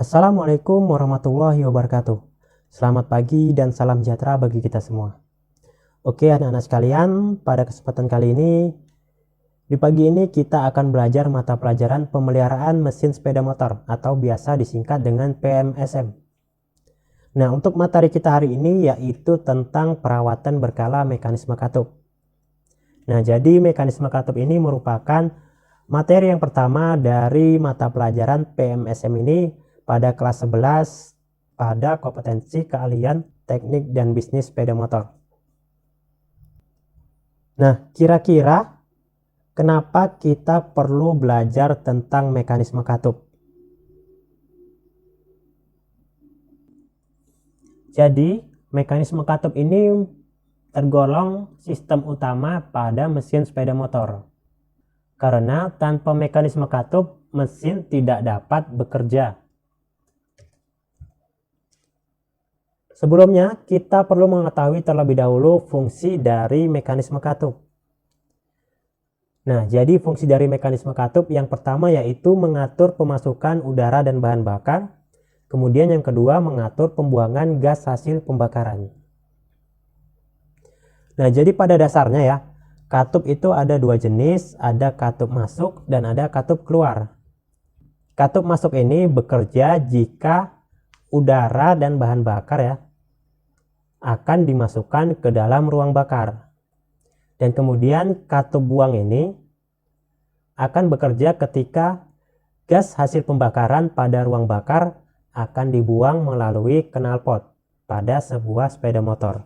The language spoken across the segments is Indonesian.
Assalamualaikum warahmatullahi wabarakatuh. Selamat pagi dan salam sejahtera bagi kita semua. Oke anak-anak sekalian, pada kesempatan kali ini, di pagi ini kita akan belajar mata pelajaran pemeliharaan mesin sepeda motor atau biasa disingkat dengan PMSM. Nah, untuk materi kita hari ini yaitu tentang perawatan berkala mekanisme katup. Nah, jadi mekanisme katup ini merupakan materi yang pertama dari mata pelajaran PMSM ini pada kelas 11 pada kompetensi keahlian teknik dan bisnis sepeda motor. Nah, kira-kira kenapa kita perlu belajar tentang mekanisme katup? Jadi, mekanisme katup ini tergolong sistem utama pada mesin sepeda motor. Karena tanpa mekanisme katup, mesin tidak dapat bekerja. Sebelumnya, kita perlu mengetahui terlebih dahulu fungsi dari mekanisme katup. Nah, jadi fungsi dari mekanisme katup yang pertama yaitu mengatur pemasukan udara dan bahan bakar. Kemudian yang kedua mengatur pembuangan gas hasil pembakaran. Nah, jadi pada dasarnya ya, katup itu ada dua jenis, ada katup masuk dan ada katup keluar. Katup masuk ini bekerja jika udara dan bahan bakar ya akan dimasukkan ke dalam ruang bakar. Dan kemudian katup buang ini akan bekerja ketika gas hasil pembakaran pada ruang bakar akan dibuang melalui knalpot pada sebuah sepeda motor.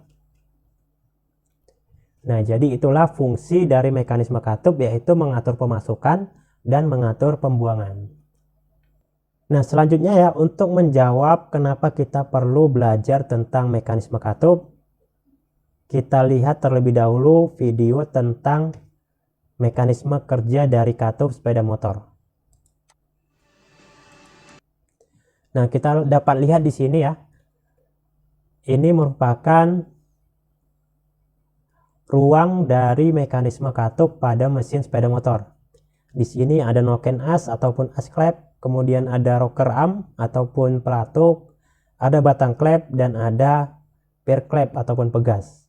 Nah, jadi itulah fungsi dari mekanisme katup, yaitu mengatur pemasukan dan mengatur pembuangan. Nah, selanjutnya ya, untuk menjawab kenapa kita perlu belajar tentang mekanisme katup, kita lihat terlebih dahulu video tentang mekanisme kerja dari katup sepeda motor. Nah, kita dapat lihat di sini ya. Ini merupakan ruang dari mekanisme katup pada mesin sepeda motor. Di sini ada noken as ataupun as klep, kemudian ada rocker arm ataupun pelatuk, ada batang klep dan ada per klep ataupun pegas.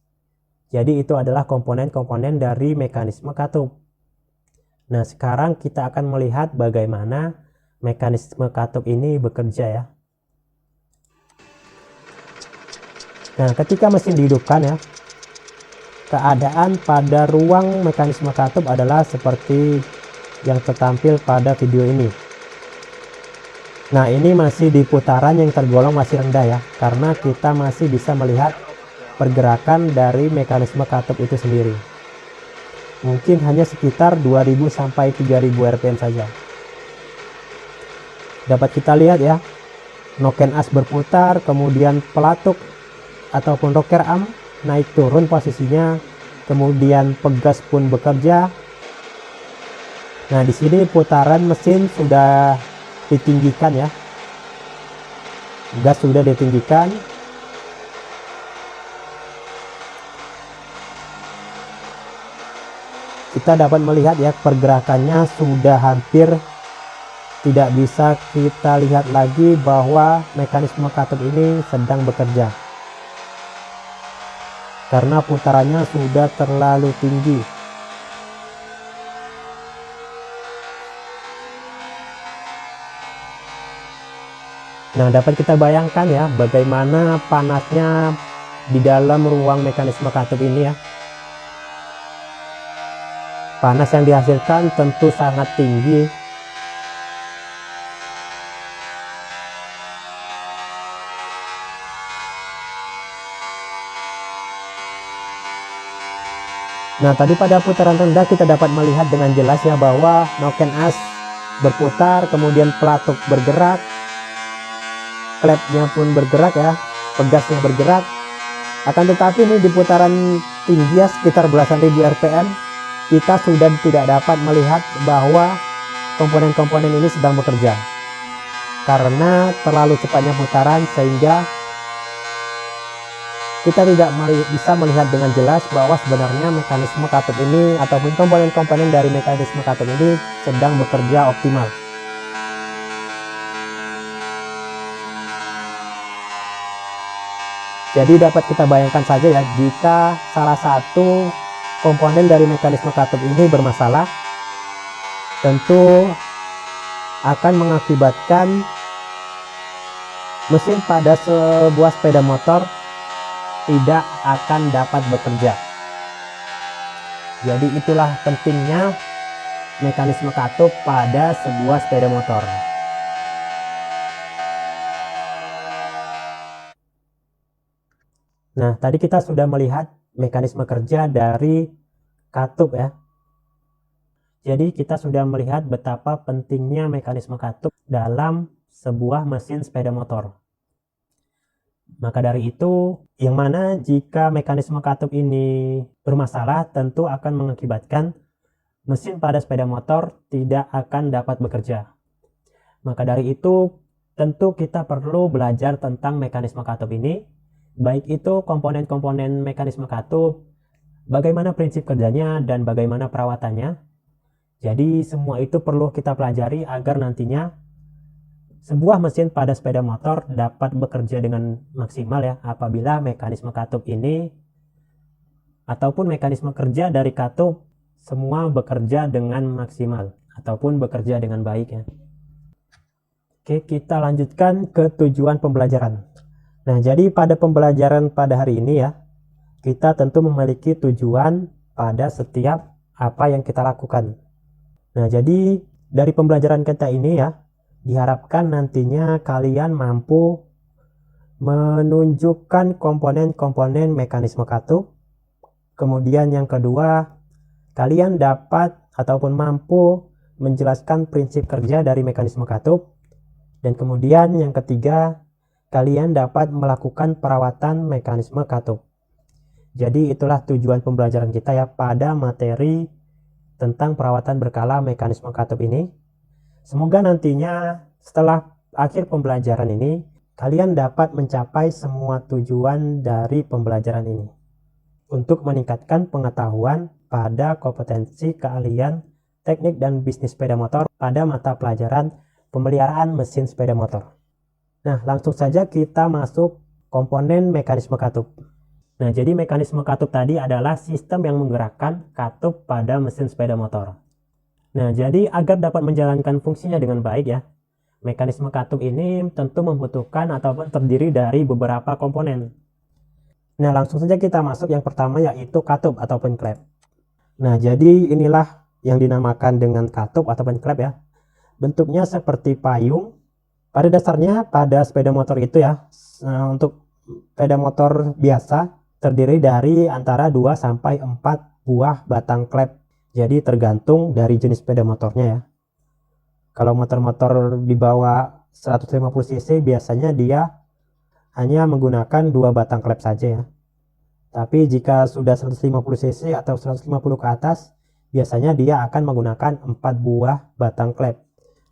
Jadi itu adalah komponen-komponen dari mekanisme katup. Nah, sekarang kita akan melihat bagaimana mekanisme katup ini bekerja ya. Nah, ketika mesin dihidupkan ya, keadaan pada ruang mekanisme katup adalah seperti yang tertampil pada video ini. Nah, ini masih di putaran yang tergolong masih rendah ya, karena kita masih bisa melihat pergerakan dari mekanisme katup itu sendiri. Mungkin hanya sekitar 2000 sampai 3000 rpm saja. Dapat kita lihat ya, noken as berputar, kemudian pelatuk ataupun rocker arm naik turun posisinya, kemudian pegas pun bekerja. Nah, di sini putaran mesin sudah ditinggikan ya, gas sudah ditinggikan. Kita dapat melihat ya, pergerakannya sudah hampir tidak bisa kita lihat lagi bahwa mekanisme katup ini sedang bekerja karena putarannya sudah terlalu tinggi. Nah, dapat kita bayangkan ya bagaimana panasnya di dalam ruang mekanisme katup ini ya. Panas yang dihasilkan tentu sangat tinggi. Nah, tadi pada putaran rendah kita dapat melihat dengan jelas ya bahwa noken as berputar, kemudian pelatuk bergerak, klepnya pun bergerak ya, pegasnya bergerak. Akan tetapi ini di putaran tinggi ya, sekitar belasan ribu rpm, kita sudah tidak dapat melihat bahwa komponen-komponen ini sedang bekerja karena terlalu cepatnya putaran, sehingga kita tidak bisa melihat dengan jelas bahwa sebenarnya mekanisme katup ini ataupun komponen-komponen dari mekanisme katup ini sedang bekerja optimal. Jadi dapat kita bayangkan saja ya, jika salah satu komponen dari mekanisme katup ini bermasalah, tentu akan mengakibatkan mesin pada sebuah sepeda motor tidak akan dapat bekerja. Jadi itulah pentingnya mekanisme katup pada sebuah sepeda motor. Nah, tadi kita sudah melihat mekanisme kerja dari katup ya. Jadi kita sudah melihat betapa pentingnya mekanisme katup dalam sebuah mesin sepeda motor. Maka dari itu, yang mana jika mekanisme katup ini bermasalah, tentu akan mengakibatkan mesin pada sepeda motor tidak akan dapat bekerja. Maka dari itu, tentu kita perlu belajar tentang mekanisme katup ini, baik itu komponen-komponen mekanisme katup, bagaimana prinsip kerjanya, dan bagaimana perawatannya. Jadi semua itu perlu kita pelajari agar nantinya sebuah mesin pada sepeda motor dapat bekerja dengan maksimal ya, apabila mekanisme katup ini ataupun mekanisme kerja dari katup semua bekerja dengan maksimal ataupun bekerja dengan baik ya. Oke, kita lanjutkan ke tujuan pembelajaran. Nah, jadi pada pembelajaran pada hari ini ya, kita tentu memiliki tujuan pada setiap apa yang kita lakukan. Nah, jadi dari pembelajaran kita ini ya, diharapkan nantinya kalian mampu menunjukkan komponen-komponen mekanisme katup. Kemudian yang kedua, kalian dapat ataupun mampu menjelaskan prinsip kerja dari mekanisme katup. Dan kemudian yang ketiga, kalian dapat melakukan perawatan mekanisme katup. Jadi itulah tujuan pembelajaran kita ya pada materi tentang perawatan berkala mekanisme katup ini. Semoga nantinya setelah akhir pembelajaran ini, kalian dapat mencapai semua tujuan dari pembelajaran ini untuk meningkatkan pengetahuan pada kompetensi keahlian teknik dan bisnis sepeda motor pada mata pelajaran pemeliharaan mesin sepeda motor. Nah, langsung saja kita masuk komponen mekanisme katup. Nah, jadi mekanisme katup tadi adalah sistem yang menggerakkan katup pada mesin sepeda motor. Nah, jadi agar dapat menjalankan fungsinya dengan baik ya, mekanisme katup ini tentu membutuhkan ataupun terdiri dari beberapa komponen. Nah, langsung saja kita masuk yang pertama yaitu katup ataupun klep. Nah, jadi inilah yang dinamakan dengan katup ataupun klep ya. Bentuknya seperti payung. Pada dasarnya pada sepeda motor itu ya, untuk sepeda motor biasa terdiri dari antara 2 sampai 4 buah batang klep. Jadi tergantung dari jenis sepeda motornya ya. Kalau motor-motor di bawah 150 cc biasanya dia hanya menggunakan 2 batang klep saja ya. Tapi jika sudah 150 cc atau 150 ke atas, biasanya dia akan menggunakan 4 buah batang klep.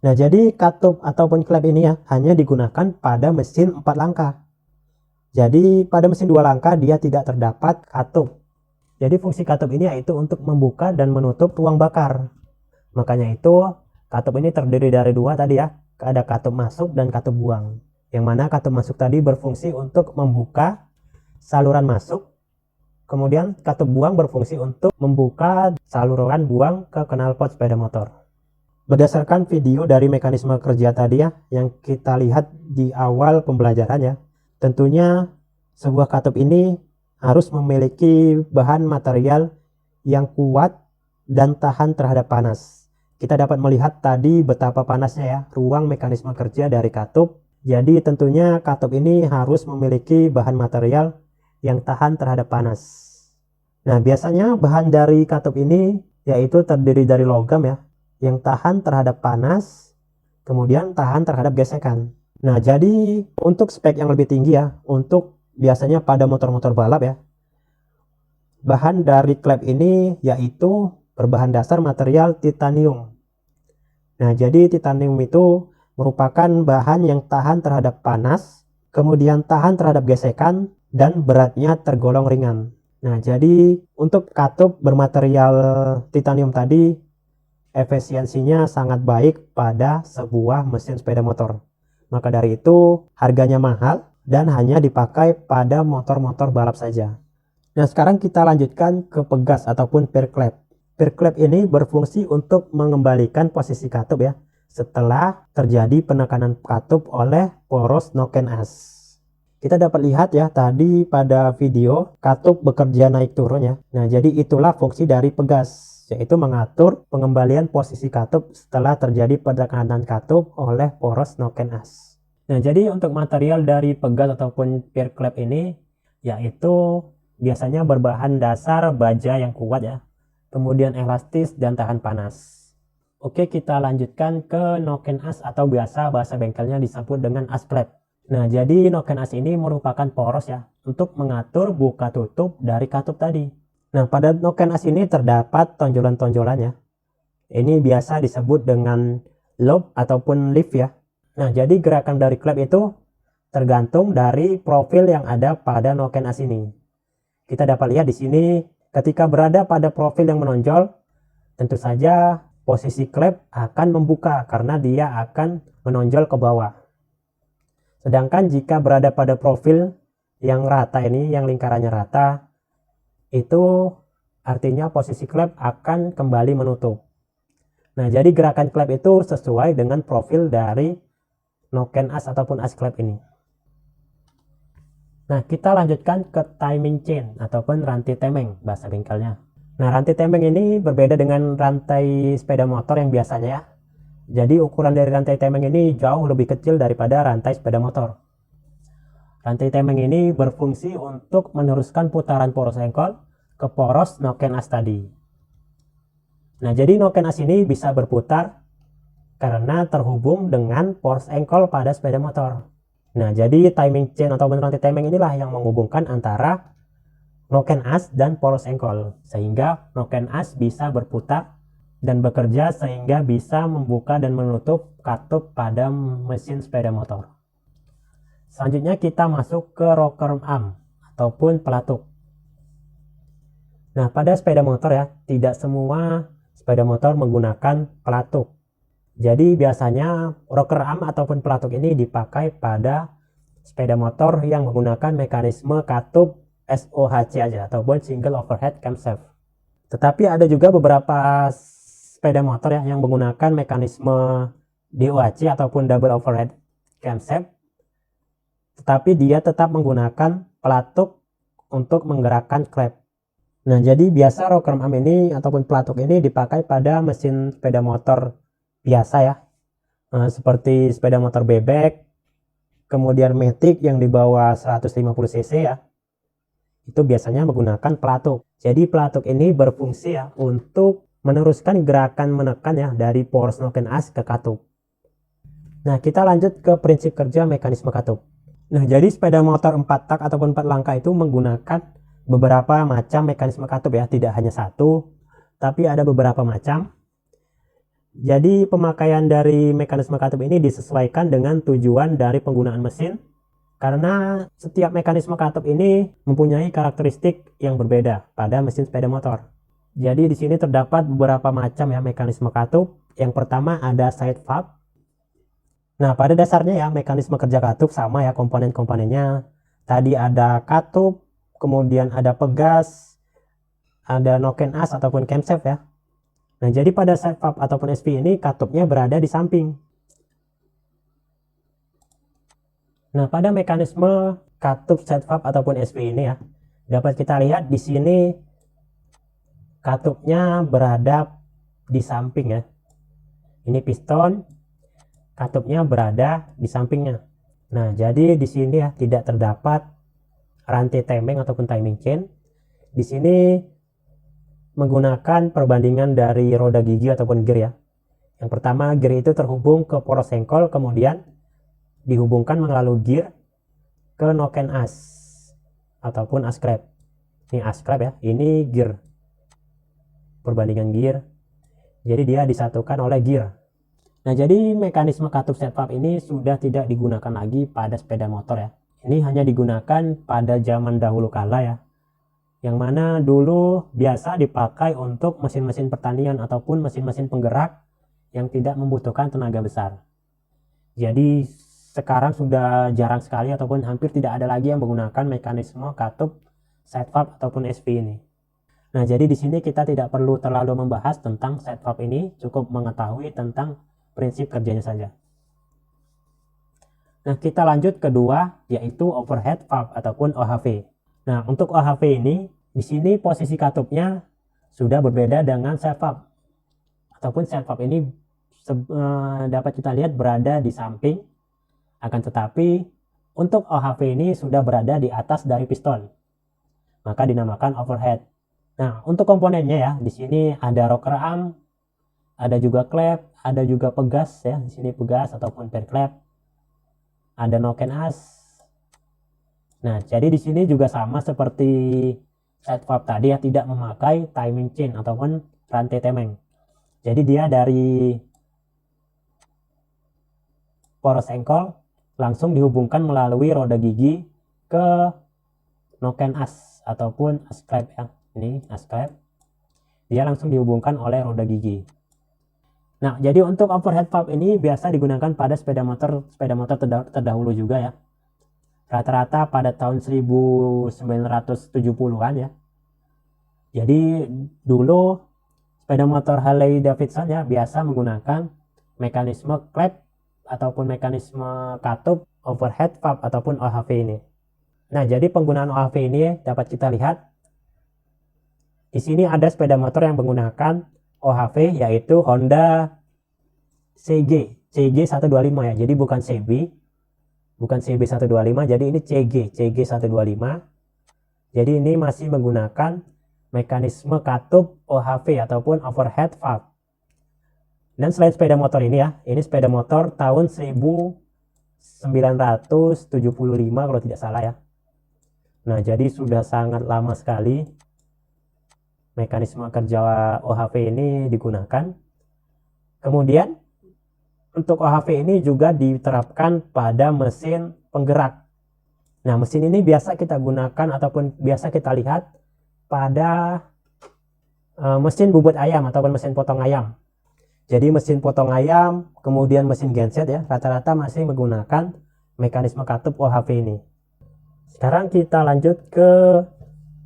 Nah, jadi katup ataupun klep ini ya hanya digunakan pada mesin 4 langkah. Jadi pada mesin 2 langkah dia tidak terdapat katup. Jadi fungsi katup ini yaitu untuk membuka dan menutup ruang bakar. Makanya itu katup ini terdiri dari 2 tadi ya. Ada katup masuk dan katup buang. Yang mana katup masuk tadi berfungsi untuk membuka saluran masuk. Kemudian katup buang berfungsi untuk membuka saluran buang ke knalpot sepeda motor. Berdasarkan video dari mekanisme kerja tadi ya, yang kita lihat di awal pembelajaran ya, tentunya sebuah katup ini harus memiliki bahan material yang kuat dan tahan terhadap panas. Kita dapat melihat tadi betapa panasnya ya, ruang mekanisme kerja dari katup. Jadi tentunya katup ini harus memiliki bahan material yang tahan terhadap panas. Nah, biasanya bahan dari katup ini yaitu terdiri dari logam ya, yang tahan terhadap panas, kemudian tahan terhadap gesekan. Nah, jadi untuk spek yang lebih tinggi ya, untuk biasanya pada motor-motor balap ya, bahan dari klep ini yaitu berbahan dasar material titanium. Nah, jadi titanium itu merupakan bahan yang tahan terhadap panas, kemudian tahan terhadap gesekan, dan beratnya tergolong ringan. Nah, jadi untuk katup bermaterial titanium tadi, efisiensinya sangat baik pada sebuah mesin sepeda motor. Maka dari itu harganya mahal, dan hanya dipakai pada motor-motor balap saja. Nah, sekarang kita lanjutkan ke pegas ataupun pear clamp. Pear clamp ini berfungsi untuk mengembalikan posisi katup ya, setelah terjadi penekanan katup oleh poros noken as. Kita dapat lihat ya tadi pada video katup bekerja naik turun ya. Nah, jadi itulah fungsi dari pegas, yaitu mengatur pengembalian posisi katup setelah terjadi penekanan katup oleh poros noken as. Nah, jadi untuk material dari pegas ataupun pear clamp ini yaitu biasanya berbahan dasar baja yang kuat ya, kemudian elastis dan tahan panas. Oke, kita lanjutkan ke noken as atau biasa bahasa bengkelnya disebut dengan as clamp. Nah, jadi noken as ini merupakan poros ya untuk mengatur buka tutup dari katup tadi. Nah, pada noken as ini terdapat tonjolan-tonjolannya. Ini biasa disebut dengan lobe ataupun leaf ya. Nah, jadi gerakan dari clamp itu tergantung dari profil yang ada pada noken as ini. Kita dapat lihat di sini ketika berada pada profil yang menonjol, tentu saja posisi clamp akan membuka karena dia akan menonjol ke bawah. Sedangkan jika berada pada profil yang rata ini, yang lingkarannya rata, itu artinya posisi clamp akan kembali menutup. Nah, jadi gerakan clamp itu sesuai dengan profil dari noken as ataupun as clamp ini. Nah, kita lanjutkan ke timing chain ataupun rantai temeng bahasa bengkelnya. Nah, rantai temeng ini berbeda dengan rantai sepeda motor yang biasanya ya. Jadi ukuran dari rantai temeng ini jauh lebih kecil daripada rantai sepeda motor. Rantai temeng ini berfungsi untuk meneruskan putaran poros engkol ke poros noken as tadi. Nah, jadi noken as ini bisa berputar karena terhubung dengan poros engkol pada sepeda motor. Nah, jadi timing chain atau rantai temeng inilah yang menghubungkan antara noken as dan poros engkol, sehingga noken as bisa berputar dan bekerja sehingga bisa membuka dan menutup katup pada mesin sepeda motor. Selanjutnya kita masuk ke rocker arm ataupun pelatuk. Nah, pada sepeda motor ya, tidak semua sepeda motor menggunakan pelatuk. Jadi biasanya rocker arm ataupun pelatuk ini dipakai pada sepeda motor yang menggunakan mekanisme katup SOHC aja ataupun single overhead camshaft. Tetapi ada juga beberapa sepeda motor ya yang menggunakan mekanisme DOHC ataupun double overhead camshaft, tetapi dia tetap menggunakan pelatuk untuk menggerakkan clamp. Nah, jadi biasa rocker arm ini ataupun pelatuk ini dipakai pada mesin sepeda motor biasa ya, seperti sepeda motor bebek, kemudian matic yang di bawah 150 cc ya, itu biasanya menggunakan pelatuk. Jadi pelatuk ini berfungsi ya untuk meneruskan gerakan menekan ya dari poros noken as ke katup. Nah, kita lanjut ke prinsip kerja mekanisme katup. Nah, jadi sepeda motor 4 tak ataupun 4 langkah itu menggunakan beberapa macam mekanisme katup ya, tidak hanya satu, tapi ada beberapa macam. Jadi pemakaian dari mekanisme katup ini disesuaikan dengan tujuan dari penggunaan mesin, karena setiap mekanisme katup ini mempunyai karakteristik yang berbeda pada mesin sepeda motor. Jadi di sini terdapat beberapa macam ya mekanisme katup. Yang pertama ada side valve. Nah, pada dasarnya ya mekanisme kerja katup sama ya komponen-komponennya. Tadi ada katup, kemudian ada pegas, ada noken as ataupun camshaft ya. Nah, jadi pada side valve ataupun SP ini katupnya berada di samping. Nah, pada mekanisme katup side valve ataupun SP ini ya, dapat kita lihat di sini katupnya berada di samping ya. Ini piston, katupnya berada di sampingnya. Nah, jadi di sini ya tidak terdapat rantai temeng ataupun timing chain. Di sini menggunakan perbandingan dari roda gigi ataupun gear ya. Yang pertama, gear itu terhubung ke poros engkol, kemudian dihubungkan melalui gear ke noken as ataupun as clamp. Ini as clamp ya, ini gear. Perbandingan gear. Jadi dia disatukan oleh gear. Nah, jadi mekanisme katup side valve ini sudah tidak digunakan lagi pada sepeda motor ya. Ini hanya digunakan pada zaman dahulu kala ya, yang mana dulu biasa dipakai untuk mesin-mesin pertanian ataupun mesin-mesin penggerak yang tidak membutuhkan tenaga besar. Jadi sekarang sudah jarang sekali ataupun hampir tidak ada lagi yang menggunakan mekanisme katup side valve ataupun SV ini. Nah, jadi di sini kita tidak perlu terlalu membahas tentang side valve ini, cukup mengetahui tentang prinsip kerjanya saja. Nah, kita lanjut kedua, yaitu overhead valve ataupun OHV. Nah, untuk OHV ini, di sini posisi katupnya sudah berbeda dengan side valve. Ataupun side valve ini dapat kita lihat berada di samping. Akan tetapi, untuk OHV ini sudah berada di atas dari piston. Maka dinamakan overhead. Nah, untuk komponennya ya, di sini ada rocker arm, ada juga klep, ada juga pegas ya, di sini pegas ataupun per klep. Ada noken as. Nah, jadi di sini juga sama seperti side valve tadi ya, tidak memakai timing chain ataupun rantai temeng. Jadi dia dari poros engkol langsung dihubungkan melalui roda gigi ke noken as ataupun as klep ya. Ini as klep. Dia langsung dihubungkan oleh roda gigi. Nah, jadi untuk overhead valve ini biasa digunakan pada sepeda motor terdahulu juga ya. Rata-rata pada tahun 1970-an ya. Jadi dulu sepeda motor Harley Davidson ya biasa menggunakan mekanisme klep ataupun mekanisme katup overhead valve ataupun OHV ini. Nah, jadi penggunaan OHV ini dapat kita lihat di sini ada sepeda motor yang menggunakan OHV yaitu Honda CG 125 ya. Jadi bukan CB 125, jadi ini CG 125. Jadi ini masih menggunakan mekanisme katup OHV ataupun overhead valve. Dan selain sepeda motor ini ya, ini sepeda motor tahun 1975 kalau tidak salah ya. Nah, jadi sudah sangat lama sekali mekanisme kerja OHV ini digunakan. Kemudian untuk OHV ini juga diterapkan pada mesin penggerak. Nah, mesin ini biasa kita gunakan ataupun biasa kita lihat pada mesin bubut ayam ataupun mesin potong ayam. Jadi mesin potong ayam, kemudian mesin genset ya, rata-rata masih menggunakan mekanisme katup OHV ini. Sekarang kita lanjut ke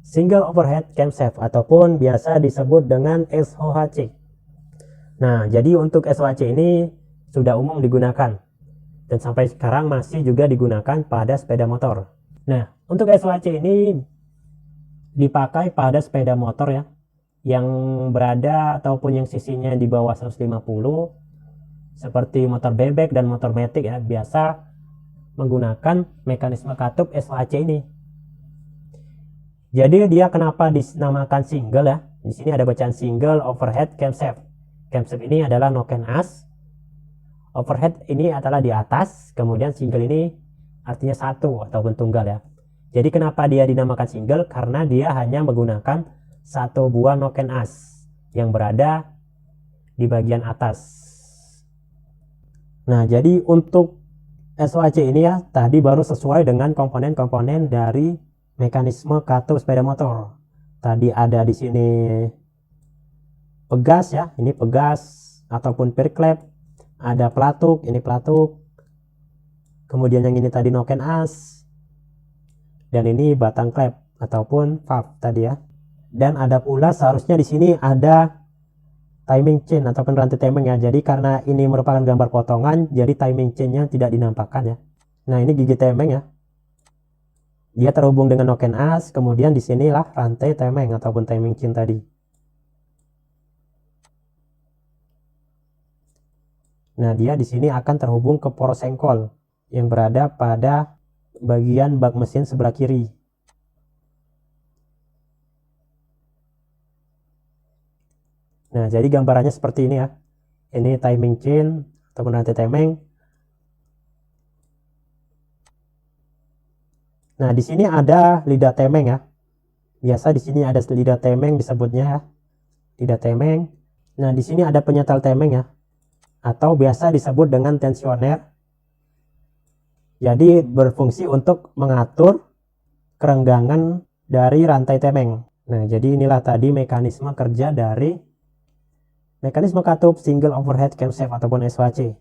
single overhead camshaft ataupun biasa disebut dengan SOHC. Nah, jadi untuk SOHC ini sudah umum digunakan dan sampai sekarang masih juga digunakan pada sepeda motor. Nah, untuk SOHC ini dipakai pada sepeda motor ya yang berada ataupun yang sisinya di bawah 150 seperti motor bebek dan motor matic ya, biasa menggunakan mekanisme katup SOHC ini. Jadi dia kenapa dinamakan single ya? Di sini ada bacaan single overhead camshaft. Camshaft ini adalah noken as. Overhead ini adalah di atas, kemudian single ini artinya satu ataupun tunggal ya. Jadi kenapa dia dinamakan single? Karena dia hanya menggunakan satu buah noken as yang berada di bagian atas. Nah, jadi untuk SOHC ini ya tadi baru sesuai dengan komponen-komponen dari mekanisme katup sepeda motor. Tadi ada di sini pegas ya, ini pegas ataupun per klep, ada pelatuk, ini pelatuk. Kemudian yang ini tadi noken as. Dan ini batang klep ataupun valve tadi ya. Dan ada pula seharusnya di sini ada timing chain ataupun rantai temeng ya. Jadi karena ini merupakan gambar potongan, jadi timing chainnya tidak dinampakkan ya. Nah, ini gigi temeng ya. Dia terhubung dengan noken as, kemudian di sinilah rantai temeng ataupun timing chain tadi. Nah, dia di sini akan terhubung ke poros engkol yang berada pada bagian bak mesin sebelah kiri. Nah, jadi gambarannya seperti ini ya. Ini timing chain ataupun rantai temeng. Nah, di sini ada lidah temeng ya. Biasa di sini ada lidah temeng disebutnya ya. Lidah temeng. Nah, di sini ada penyetel temeng ya. Atau biasa disebut dengan tensioner. Jadi berfungsi untuk mengatur kerenggangan dari rantai temeng. Nah, jadi inilah tadi mekanisme kerja dari mekanisme katup single overhead camshaft ataupun SOHC.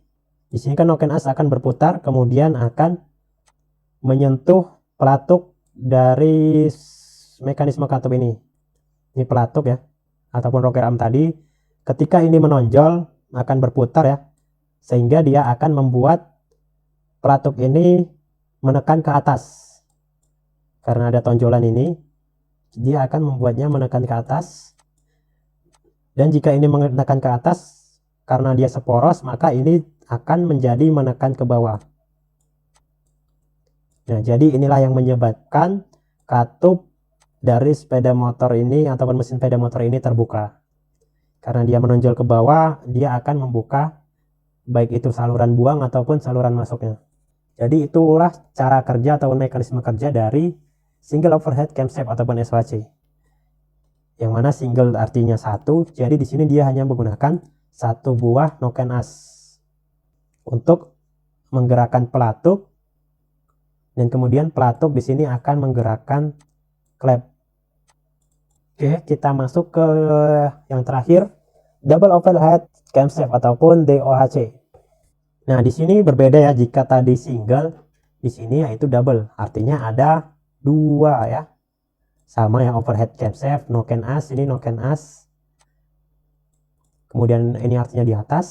Di sini kan noken as akan berputar, kemudian akan menyentuh pelatuk dari mekanisme katup ini. Ini pelatuk ya, ataupun rocker arm tadi. Ketika ini menonjol akan berputar ya, sehingga dia akan membuat pelatuk ini menekan ke atas. Karena ada tonjolan ini, dia akan membuatnya menekan ke atas. Dan jika ini menekan ke atas, karena dia seporos, maka ini akan menjadi menekan ke bawah. Nah, jadi inilah yang menyebabkan katup dari sepeda motor ini ataupun mesin sepeda motor ini terbuka. Karena dia menonjol ke bawah, dia akan membuka baik itu saluran buang ataupun saluran masuknya. Jadi itulah cara kerja ataupun mekanisme kerja dari single overhead camshaft ataupun SOHC. Yang mana single artinya satu, jadi di sini dia hanya menggunakan satu buah noken as untuk menggerakkan pelatuk, dan kemudian pelatuk di sini akan menggerakkan klep. Oke, kita masuk ke yang terakhir, double overhead camshaft ataupun DOHC. Nah, di sini berbeda ya, jika tadi single, di sini yaitu double, artinya ada dua ya. Sama ya, overhead camshaft, noken as, ini noken as. Kemudian ini artinya di atas.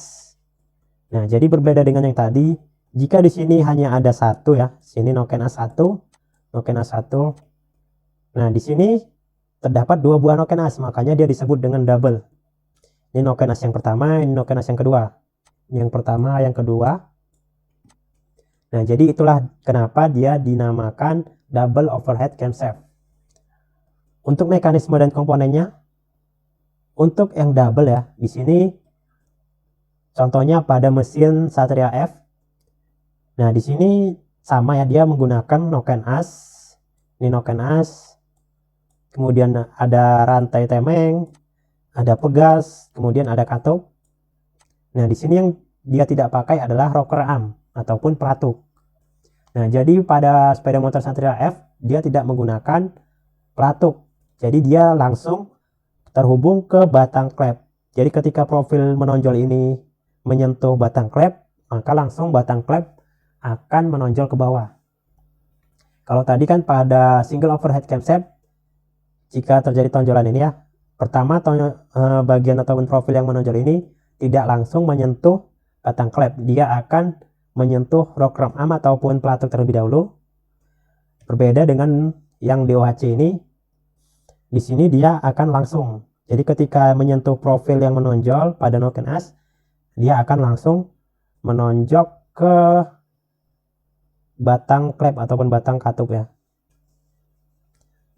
Nah, jadi berbeda dengan yang tadi. Jika di sini hanya ada satu ya, sini noken as satu, noken as satu. Nah, di sini terdapat dua buah noken as, makanya dia disebut dengan double. Ini noken as yang pertama, ini noken as yang kedua. Yang pertama, yang kedua. Nah, jadi itulah kenapa dia dinamakan double overhead camshaft. Untuk mekanisme dan komponennya, untuk yang double ya, di sini contohnya pada mesin Satria F. Nah, di sini sama ya, dia menggunakan noken as. Ini noken as. Kemudian ada rantai temeng, ada pegas, kemudian ada katup. Nah, di sini yang dia tidak pakai adalah rocker arm ataupun pelatuk. Nah, jadi pada sepeda motor Satria F dia tidak menggunakan pelatuk. Jadi dia langsung terhubung ke batang klep. Jadi ketika profil menonjol ini menyentuh batang klep, maka langsung batang klep akan menonjol ke bawah. Kalau tadi kan pada single overhead camshaft, jika terjadi tonjolan ini ya, pertama bagian ataupun profil yang menonjol ini tidak langsung menyentuh batang klep, dia akan menyentuh rocker arm ataupun pelatuk terlebih dahulu. Berbeda dengan yang DOHC ini, di sini dia akan langsung. Jadi ketika menyentuh profil yang menonjol pada noken as, dia akan langsung menonjok ke batang klep ataupun batang katup ya.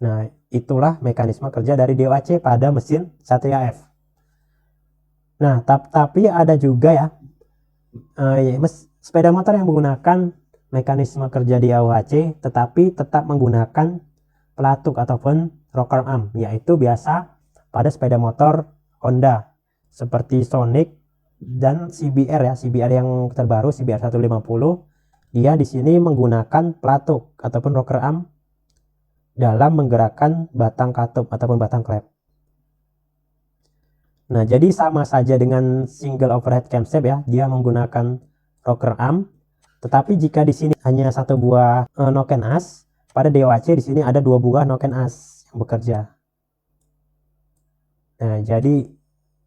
Nah, itulah mekanisme kerja dari DOHC pada mesin Satria F. Nah, tapi ada juga ya sepeda motor yang menggunakan mekanisme kerja DOHC tetapi tetap menggunakan pelatuk ataupun rocker arm, yaitu biasa pada sepeda motor Honda seperti Sonic dan CBR ya, CBR yang terbaru CBR 150. Dia di sini menggunakan pelatuk ataupun rocker arm dalam menggerakkan batang katup ataupun batang klep. Nah, jadi sama saja dengan single overhead camshaft ya, dia menggunakan rocker arm. Tetapi jika di sini hanya satu buah noken as, pada DOHC di sini ada dua buah noken as yang bekerja. Nah, jadi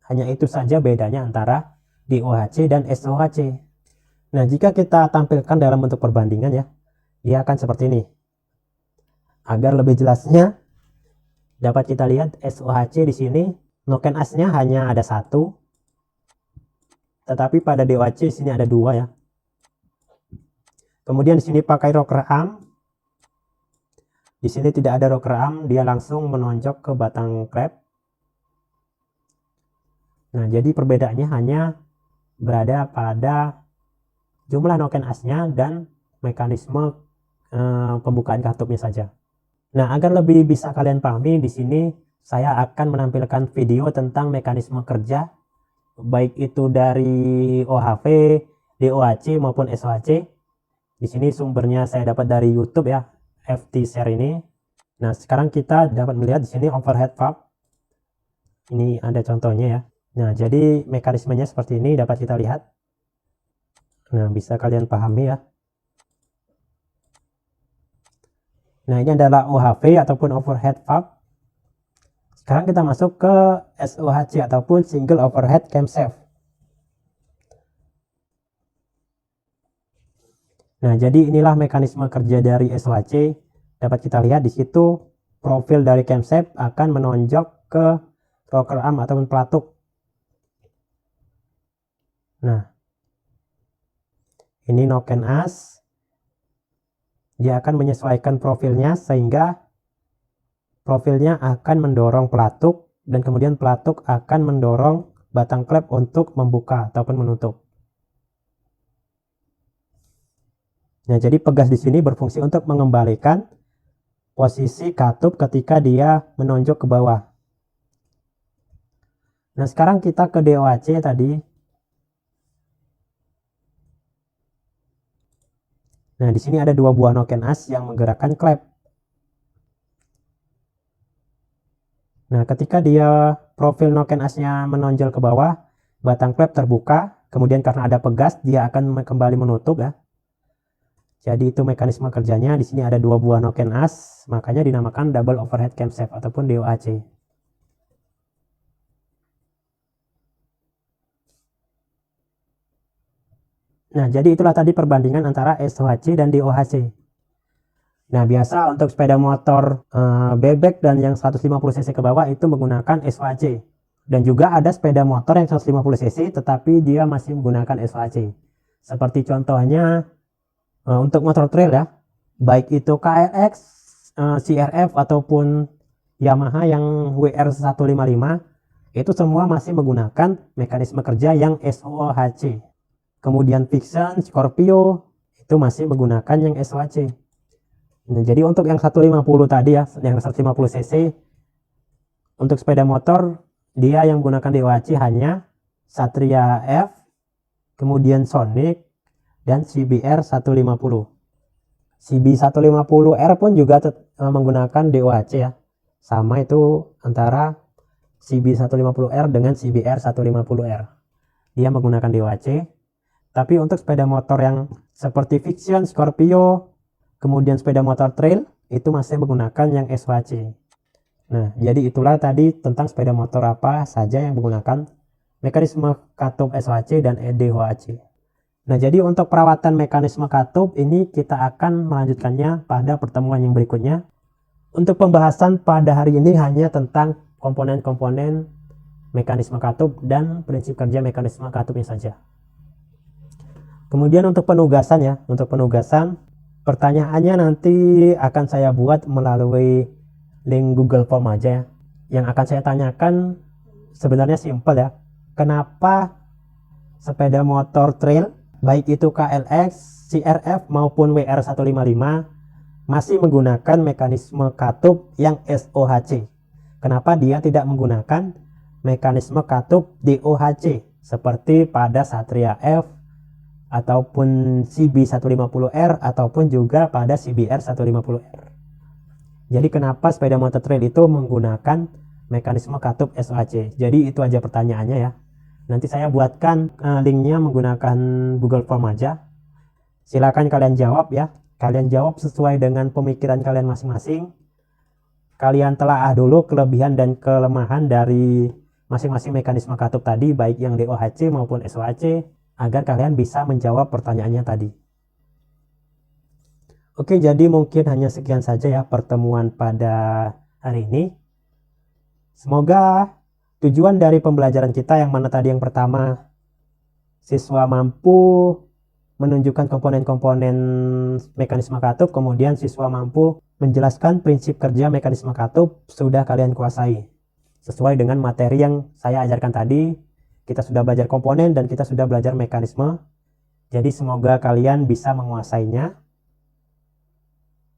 hanya itu saja bedanya antara DOHC dan SOHC. Nah, jika kita tampilkan dalam bentuk perbandingan ya, dia akan seperti ini. Agar lebih jelasnya, dapat kita lihat SOHC di sini noken asnya hanya ada satu, tetapi pada DOHC di sini ada dua ya. Kemudian di sini pakai rocker arm. Di sini tidak ada rocker arm, dia langsung menonjok ke batang klep. Nah, jadi perbedaannya hanya berada pada jumlah noken asnya dan mekanisme pembukaan katupnya saja. Nah, agar lebih bisa kalian pahami, di sini saya akan menampilkan video tentang mekanisme kerja baik itu dari OHV, DOHC maupun SOHC. Di sini sumbernya saya dapat dari YouTube ya, FT Share ini. Nah, sekarang kita dapat melihat di sini overhead valve. Ini ada contohnya ya. Nah, jadi mekanismenya seperti ini dapat kita lihat. Nah, bisa kalian pahami ya. Nah, ini adalah OHV ataupun overhead valve. Sekarang kita masuk ke SOHC ataupun single overhead camshaft. Nah, jadi inilah mekanisme kerja dari SOHC. Dapat kita lihat di situ profil dari camshaft akan menonjok ke rocker arm ataupun pelatuk. Nah, ini noken as. Dia akan menyesuaikan profilnya sehingga profilnya akan mendorong pelatuk dan kemudian pelatuk akan mendorong batang klep untuk membuka ataupun menutup. Nah, jadi pegas di sini berfungsi untuk mengembalikan posisi katup ketika dia menonjok ke bawah. Nah, sekarang kita ke DOHC tadi. Nah, di sini ada dua buah noken as yang menggerakkan klep. Nah, ketika dia profil noken asnya menonjol ke bawah, batang klep terbuka, kemudian karena ada pegas dia akan kembali menutup ya. Jadi itu mekanisme kerjanya. Di sini ada dua buah noken as, makanya dinamakan double overhead camshaft ataupun DOHC. Nah, jadi itulah tadi perbandingan antara SOHC dan DOHC. Nah, biasa untuk sepeda motor bebek dan yang 150 cc ke bawah itu menggunakan SOHC. Dan juga ada sepeda motor yang 150 cc tetapi dia masih menggunakan SOHC. Seperti contohnya untuk motor trail ya, baik itu KLX, CRF ataupun Yamaha yang WR155, itu semua masih menggunakan mekanisme kerja yang SOHC. Kemudian Vixen, Scorpio itu masih menggunakan yang SOHC. Nah, jadi untuk yang 150 tadi ya, yang 150 cc untuk sepeda motor dia yang menggunakan DOHC hanya Satria F, kemudian Sonic dan CBR 150. CB 150R pun juga menggunakan DOHC ya. Sama itu antara CB 150R dengan CBR 150R. Dia menggunakan DOHC. Tapi untuk sepeda motor yang seperti Vixen, Scorpio, kemudian sepeda motor trail itu masih menggunakan yang SOHC. Nah, jadi itulah tadi tentang sepeda motor apa saja yang menggunakan mekanisme katup SOHC dan DOHC. Nah, jadi untuk perawatan mekanisme katup ini kita akan melanjutkannya pada pertemuan yang berikutnya. Untuk pembahasan pada hari ini hanya tentang komponen-komponen mekanisme katup dan prinsip kerja mekanisme katupnya saja. Kemudian untuk penugasan ya, untuk penugasan pertanyaannya nanti akan saya buat melalui link Google Form aja ya. Yang akan saya tanyakan sebenarnya simpel ya. Kenapa sepeda motor trail baik itu KLX, CRF maupun WR155 masih menggunakan mekanisme katup yang SOHC? Kenapa dia tidak menggunakan mekanisme katup DOHC seperti pada Satria F ataupun CB150R ataupun juga pada CBR 150R. Jadi kenapa sepeda motor trail itu menggunakan mekanisme katup SOHC? Jadi itu aja pertanyaannya ya. Nanti saya buatkan linknya menggunakan Google Form aja. Silakan kalian jawab ya. Kalian jawab sesuai dengan pemikiran kalian masing-masing. Kalian telaah dulu kelebihan dan kelemahan dari masing-masing mekanisme katup tadi, baik yang DOHC maupun SOHC, agar kalian bisa menjawab pertanyaannya tadi. Oke, jadi mungkin hanya sekian saja ya pertemuan pada hari ini. Semoga tujuan dari pembelajaran kita yang mana tadi yang pertama, siswa mampu menunjukkan komponen-komponen mekanisme katup, kemudian siswa mampu menjelaskan prinsip kerja mekanisme katup sudah kalian kuasai. Sesuai dengan materi yang saya ajarkan tadi, kita sudah belajar komponen dan kita sudah belajar mekanisme. Jadi semoga kalian bisa menguasainya.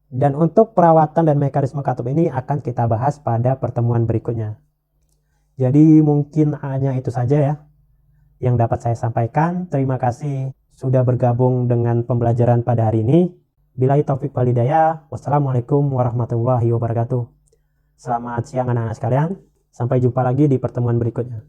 Dan untuk perawatan dan mekanisme katup ini akan kita bahas pada pertemuan berikutnya. Jadi mungkin hanya itu saja ya yang dapat saya sampaikan. Terima kasih sudah bergabung dengan pembelajaran pada hari ini. Billahi taufik wal hidayah. Wassalamualaikum warahmatullahi wabarakatuh. Selamat siang anak-anak sekalian. Sampai jumpa lagi di pertemuan berikutnya.